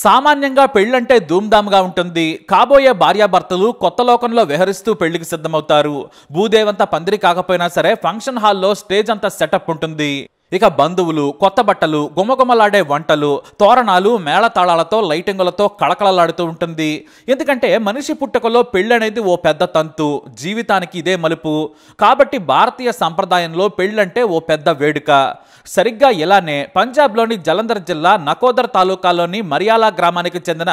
సామాన్యంగా పెళ్ళంటే ధూమ్ధామ్గా ఉంటుంది. కాబోయే భార్యాభర్తలు కొత్త లోకంలో విహరిస్తూ పెళ్లికి సిద్ధమవుతారు. భూదేవంతా పందిరి కాకపోయినా సరే ఫంక్షన్ హాల్లో స్టేజ్ అంతా సెటప్ ఉంటుంది. ఇక బంధువులు, కొత్త బట్టలు, గుమగుమలాడే వంటలు, తోరణాలు, మేళతాళాలతో లైటింగులతో కళకళలాడుతూ ఉంటుంది. ఎందుకంటే మనిషి పుట్టుకలో పెళ్ళనేది ఓ పెద్ద తంతు, జీవితానికి ఇదే మలుపు. కాబట్టి భారతీయ సంప్రదాయంలో పెళ్ళంటే ఓ పెద్ద వేడుక. సరిగ్గా ఇలానే పంజాబ్లోని జలంధర్ జిల్లా నకోదర్ తాలూకాలోని మరియాలా గ్రామానికి చెందిన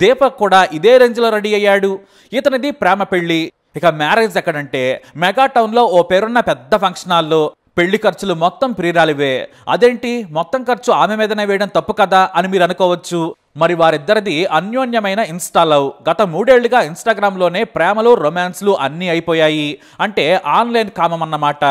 దీపక్ కూడా ఇదే రేంజ్లో రెడీ అయ్యాడు. ఇతనిది ప్రేమ పెళ్లి. ఇక మ్యారేజ్ ఎక్కడంటే మెగా టౌన్లో ఓ పేరున్న పెద్ద ఫంక్షన్ హాల్లో. పెళ్లి ఖర్చులు మొత్తం ప్రియురాలివే. అదేంటి మొత్తం ఖర్చు ఆమె మీదనే వేయడం తప్పు కదా అని మీరు అనుకోవచ్చు. మరి వారిద్దరిది అన్యోన్యమైన ఇన్స్టా లవ్. గత 3 ఏళ్లుగా ఇన్స్టాగ్రామ్లోనే ప్రేమలు, రొమాన్స్లు అన్నీ అయిపోయాయి. అంటే ఆన్లైన్ కామం అన్నమాట.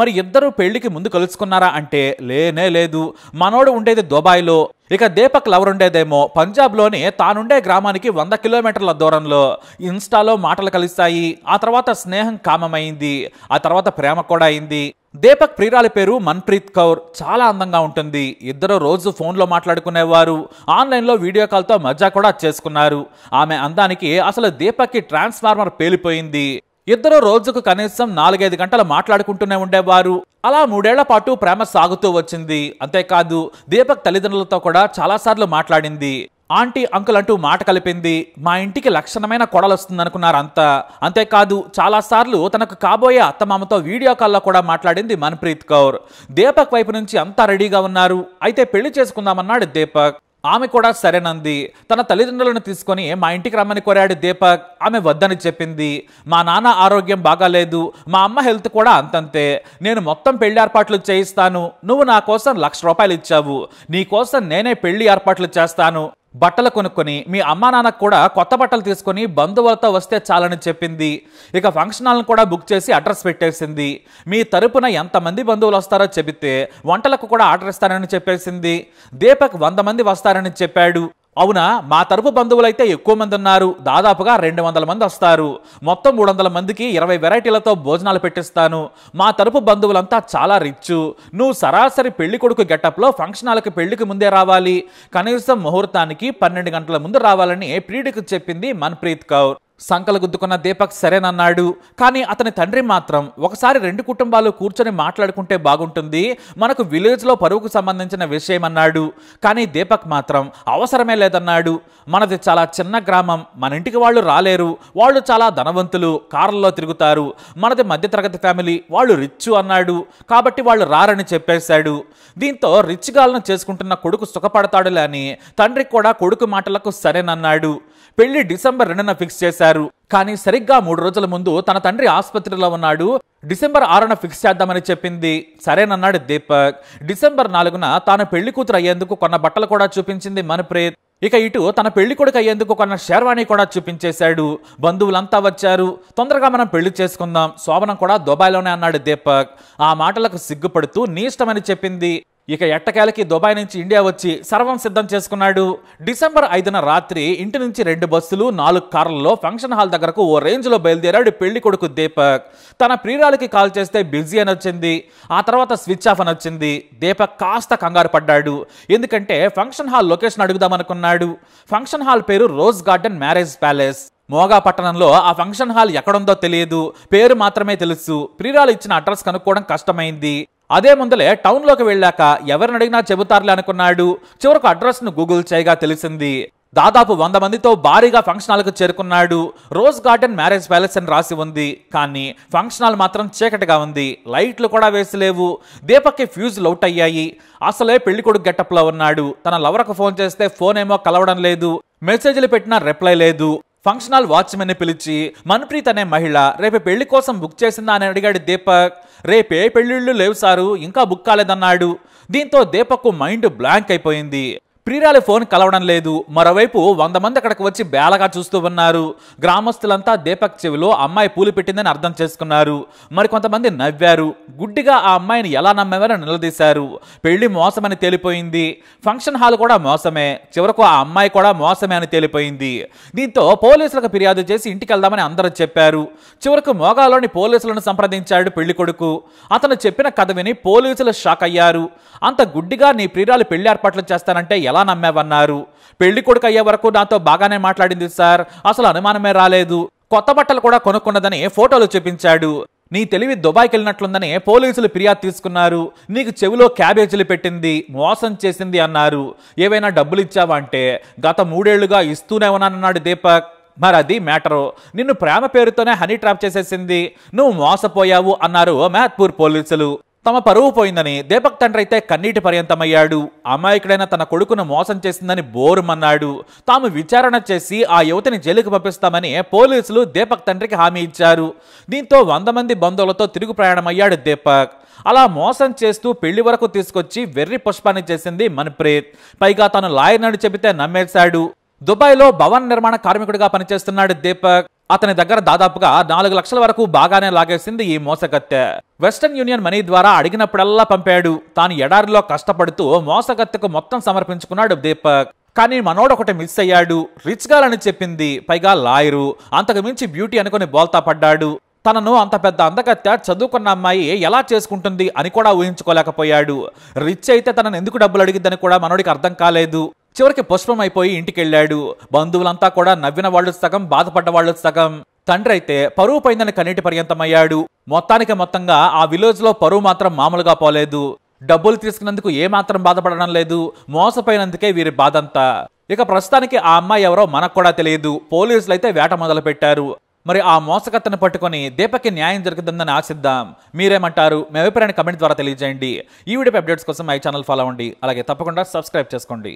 మరి ఇద్దరు పెళ్లికి ముందు కలుసుకున్నారా అంటే లేనే లేదు. మనోడు ఉండేది దుబాయ్లో. ఇక దీపక్ లవర్ ఉండేదేమో పంజాబ్లోనే తానుండే గ్రామానికి 100 కిలోమీటర్ల దూరంలో. ఇన్స్టాలో మాటలు కలిశాయి. ఆ తర్వాత స్నేహం కామమైంది. ఆ తర్వాత ప్రేమ కూడా అయింది. దీపక్ ప్రియురాలి పేరు మన్ప్రీత్ కౌర్. చాలా అందంగా ఉంటుంది. ఇద్దరు రోజు ఫోన్లో మాట్లాడుకునేవారు. ఆన్లైన్లో వీడియో కాల్తో మజా కూడా చేసుకున్నారు. ఆమె అందానికి అసలు దీపక్కి ట్రాన్స్ఫార్మర్ పేలిపోయింది. ఇద్దరు రోజుకు కనీసం 4-5 గంటలు మాట్లాడుకుంటూనే ఉండేవారు. అలా 3 ఏళ్ల పాటు ప్రేమ సాగుతూ వచ్చింది. అంతేకాదు దీపక్ తల్లిదండ్రులతో కూడా చాలాసార్లు మాట్లాడింది. ఆంటీ, అంకుల్ అంటూ మాట కలిపింది. మా ఇంటికి లక్షణమైన కొడలు వస్తుందనుకున్నారంతా. అంతేకాదు చాలాసార్లు తనకు కాబోయే అత్తమామతో వీడియో కాల్లో కూడా మాట్లాడింది మన్ప్రీత్ కౌర్. దీపక్ వైపు నుంచి అంతా రెడీగా ఉన్నారు. అయితే పెళ్లి చేసుకుందామన్నాడు దీపక్. ఆమె కూడా సరేనంది. తన తల్లిదండ్రులను తీసుకొని మా ఇంటికి రమ్మని కోరాడు దీపక్. ఆమె వద్దని చెప్పింది. మా నాన్న ఆరోగ్యం బాగాలేదు, మా అమ్మ హెల్త్ కూడా అంతంతే. నేను మొత్తం పెళ్లి ఏర్పాట్లు చేయిస్తాను. నువ్వు నా కోసం ₹1,00,000 ఇచ్చావు. నీ కోసం నేనే పెళ్లి ఏర్పాట్లు చేస్తాను. బట్టలు కొనుక్కొని మీ అమ్మా నాన్నకు కూడా కొత్త బట్టలు తీసుకొని బంధువులతో వస్తే చాలని చెప్పింది. ఇక ఫంక్షన్ హాల్ని కూడా బుక్ చేసి అడ్రస్ పెట్టేసింది. మీ తరపున ఎంతమంది బంధువులు వస్తారో చెబితే వంటలకు కూడా ఆర్డర్ ఇస్తానని చెప్పేసింది. దీపక్ 100 మంది వస్తారని చెప్పాడు. అవునా, మా తరపు బంధువులైతే ఎక్కువ మంది ఉన్నారు. దాదాపుగా 200 మంది వస్తారు. మొత్తం 300 మందికి 20 వెరైటీలతో భోజనాలు పెట్టిస్తాను. మా తరపు బంధువులంతా చాలా రిచ్. నువ్వు సరాసరి పెళ్లి కొడుకు గెటప్లో ఫంక్షన్ హాల్కి పెళ్లికి ముందే రావాలి. కనీసం ముహూర్తానికి 12 గంటల ముందు రావాలని ప్రియుడికి చెప్పింది మన్ప్రీత్ కౌర్. సంకలు గుద్దుకున్న దీపక్ సరేనన్నాడు. కానీ అతని తండ్రి మాత్రం ఒకసారి 2 కుటుంబాలు కూర్చొని మాట్లాడుకుంటే బాగుంటుంది, మనకు విలేజ్లో పరువుకు సంబంధించిన విషయం అన్నాడు. కానీ దీపక్ మాత్రం అవసరమే లేదన్నాడు. మనది చాలా చిన్న గ్రామం, మన ఇంటికి వాళ్ళు రాలేరు. వాళ్ళు చాలా ధనవంతులు, కార్లలో తిరుగుతారు. మనది మధ్యతరగతి ఫ్యామిలీ, వాళ్ళు రిచ్ అన్నాడు. కాబట్టి వాళ్ళు రారని చెప్పేశాడు. దీంతో రిచ్ గాలను చేసుకుంటున్న కొడుకు సుఖపడతాడులే అని తండ్రి కూడా కొడుకు మాటలకు సరేనన్నాడు. పెళ్లి డిసెంబర్ 2న ఫిక్స్ చేశారు. కానీ సరిగ్గా 3 రోజుల ముందు తన తండ్రి ఆసుపత్రిలో ఉన్నాడు. డిసెంబర్ 6న ఫిక్స్ చేద్దామని చెప్పింది. సరేనన్నాడు దీపక్. డిసెంబర్ 4న తాను పెళ్లి కూతురు అయ్యేందుకు కొన్న బట్టలు కూడా చూపించింది మన్ప్రీత్. ఇక ఇటు తన పెళ్లి కొడుకు అయ్యేందుకు కొన్న షేర్వాణి కూడా చూపించేశాడు. బంధువులంతా వచ్చారు. తొందరగా మనం పెళ్లి చేసుకుందాం, శోభనం కూడా దుబాయ్లోనే అన్నాడు దీపక్. ఆ మాటలకు సిగ్గుపడుతూ నీ ఇష్టమని చెప్పింది. ఇక ఎట్టకేలకి దుబాయ్ నుంచి ఇండియా వచ్చి సర్వం సిద్ధం చేసుకున్నాడు. డిసెంబర్ 5న రాత్రి ఇంటి నుంచి 2 బస్సులు 4 కార్లలో ఫంక్షన్ హాల్ దగ్గరకు ఓ రేంజ్లో బయలుదేరాడు పెళ్లి కొడుకు దీపక్. తన ప్రియురాలికి కాల్ చేస్తే బిజీ అని వచ్చింది. ఆ తర్వాత స్విచ్ ఆఫ్ అని వచ్చింది. దీపక్ కాస్త కంగారు పడ్డాడు. ఎందుకంటే ఫంక్షన్ హాల్ లొకేషన్ అడుగుదామనుకున్నాడు. ఫంక్షన్ హాల్ పేరు rose garden marriage palace. Moga పట్టణంలో ఆ ఫంక్షన్ హాల్ ఎక్కడుందో తెలియదు, పేరు మాత్రమే తెలుసు. ప్రియురాలు ఇచ్చిన అడ్రస్ కనుక్కోవడం కష్టమైంది. అదే ముందలే టౌన్లోకి వెళ్ళాక ఎవరిని అడిగినా చెబుతారులే అనుకున్నాడు. చివరకు అడ్రస్ను గూగుల్ చేయగా తెలిసింది. దాదాపు 100 మందితో భారీగా ఫంక్షన్ హాల్కు చేరుకున్నాడు. రోజ్ గార్డెన్ మ్యారేజ్ ప్యాలెస్ అని రాసి ఉంది. కానీ ఫంక్షన్ హాల్ మాత్రం చీకటిగా ఉంది. లైట్లు కూడా వేసలేవు. దీపక్కి ఫ్యూజులు అవుట్ అయ్యాయి. అసలే పెళ్లి కొడుకు గెటప్లో ఉన్నాడు. తన లవర్కు ఫోన్ చేస్తే ఫోన్ ఏమో కలవడం లేదు. మెసేజ్లు పెట్టినా రిప్లై లేదు. ఫంక్షన్ హాల్ వాచ్మెన్ని పిలిచి మన్ప్రీత్ అనే మహిళ రేపు పెళ్లి కోసం బుక్ చేసిందా అని అడిగాడు దీపక్. రేపే పెళ్లిళ్ళు లేవు సారు, ఇంకా బుక్ కాలేదన్నాడు. దీంతో దీపక్ మైండ్ బ్లాంక్ అయిపోయింది. ప్రియురాలి ఫోన్ కలవడం లేదు. మరోవైపు 100 మంది అక్కడికి వచ్చి బేలగా చూస్తూ ఉన్నారు. గ్రామస్తులంతా దీపక్ చెవిలో అమ్మాయి పూలు పెట్టిందని అర్థం చేసుకున్నారు. మరికొంతమంది నవ్వారు. గుడ్డిగా ఆ అమ్మాయిని ఎలా నమ్మేవారని నిలదీశారు. పెళ్లి మోసమని తేలిపోయింది. ఫంక్షన్ హాల్ కూడా మోసమే. చివరకు ఆ అమ్మాయి కూడా మోసమే అని తేలిపోయింది. దీంతో పోలీసులకు ఫిర్యాదు చేసి ఇంటికి వెళ్దామని అందరూ చెప్పారు. చివరకు మోగాలోని పోలీసులను సంప్రదించాడు పెళ్లి కొడుకు. అతను చెప్పిన కథ విని పోలీసులు షాక్ అయ్యారు. అంత గుడ్డిగా నీ ప్రియురాలు పెళ్లి ఏర్పాట్లు చేస్తానంటే ఎలా నమ్మావన్నారు. పెళ్లి కొడుకు అయ్యే వరకు నాతో బాగానే మాట్లాడింది సార్, అసలు అనుమానమే రాలేదు, కొత్త బట్టలు కూడా కొనుక్కున్నదని ఫోటోలు చూపించాడు. నీ తెలివి దుబాయ్కి వెళ్ళినట్లుందని పోలీసులు ఫిర్యాదు తీసుకున్నారు. నీకు చెవిలో క్యాబేజీలు పెట్టింది, మోసం చేసింది అన్నారు. ఏవైనా డబ్బులు ఇచ్చావా అంటే గత 3 ఏళ్లుగా ఇస్తూనే ఉన్నానన్నాడు దీపక్. మరి అది మ్యాటరు. నిన్ను ప్రేమ పేరుతోనే హనీ ట్రాప్ చేసేసింది, నువ్వు మోసపోయావు అన్నారు మేత్పూర్ పోలీసులు. తమ పరువు పోయిందని దీపక్ తండ్రి అయితే కన్నీటి పర్యంతమయ్యాడు. అమాయకుడైన తన కొడుకును మోసం చేసిందని బోరుమన్నాడు. తాము విచారణ చేసి ఆ యువతిని జైలుకు పంపిస్తామని పోలీసులు దీపక్ తండ్రికి హామీ ఇచ్చారు. దీంతో 100 మంది బంధువులతో తిరుగు ప్రయాణమయ్యాడు దీపక్. అలా మోసం చేస్తూ పెళ్లి వరకు తీసుకొచ్చి వెర్రి పుష్పాన్ని చేసింది మన్ప్రీత్. పైగా తను లాయర్నని చెబితే నమ్మేశాడు. దుబాయ్లో భవన నిర్మాణ కార్మికుడిగా పనిచేస్తున్నాడు దీపక్. అతని దగ్గర దాదాపుగా 4 లక్షల వరకు బాగానే లాగేసింది ఈ మోసగత్తె. వెస్టర్న్ యూనియన్ మనీ ద్వారా అడిగినప్పుడల్లా పంపాడు. తాను ఎడారిలో కష్టపడుతూ మోసగత్తెకు మొత్తం సమర్పించుకున్నాడు దీపక్. కానీ మనోడు ఒకటి మిస్ అయ్యాడు. రిచ్ గాలని చెప్పింది, పైగా లాయరు, అంతకు మించి బ్యూటీ అనుకుని బోల్తా పడ్డాడు. తనను అంత పెద్ద అందగత్తె చదువుకున్న అమ్మాయి ఎలా చేసుకుంటుంది అని కూడా ఊహించుకోలేకపోయాడు. రిచ్ అయితే తనను ఎందుకు డబ్బులు అడిగిద్దని కూడా మనోడికి అర్థం కాలేదు. చివరికి పుష్పం అయిపోయి ఇంటికెళ్ళాడు. బంధువులంతా కూడా నవ్విన వాళ్ళు సగం, బాధపడ్డ వాళ్ళు సగం. తండ్రి అయితే పరువు పోయిందని కన్నీటి పర్యంతమయ్యాడు. మొత్తంగా ఆ విలేజ్ లో పరువు మాత్రం మామూలుగా పోలేదు. డబ్బులు తీసుకున్నందుకు ఏమాత్రం బాధపడడం లేదు, మోసపోయినందుకే వీరి బాధంతా. ఇక ప్రస్తుతానికి ఆ అమ్మాయి ఎవరో మనకు కూడా తెలియదు. పోలీసులు అయితే వేట మొదలు పెట్టారు. మరి ఆ మోసకత్తను పట్టుకొని దీపక్కి న్యాయం జరుగుతుందని ఆశిద్దాం. మీరేమంటారు? మీ అభిప్రాయాన్ని కమెంట్ ద్వారా తెలియజేయండి. ఈ వీడియో అప్డేట్స్ కోసం మై ఛానల్ ఫాలో అవ్వండి. అలాగే తప్పకుండా సబ్స్క్రైబ్ చేసుకోండి.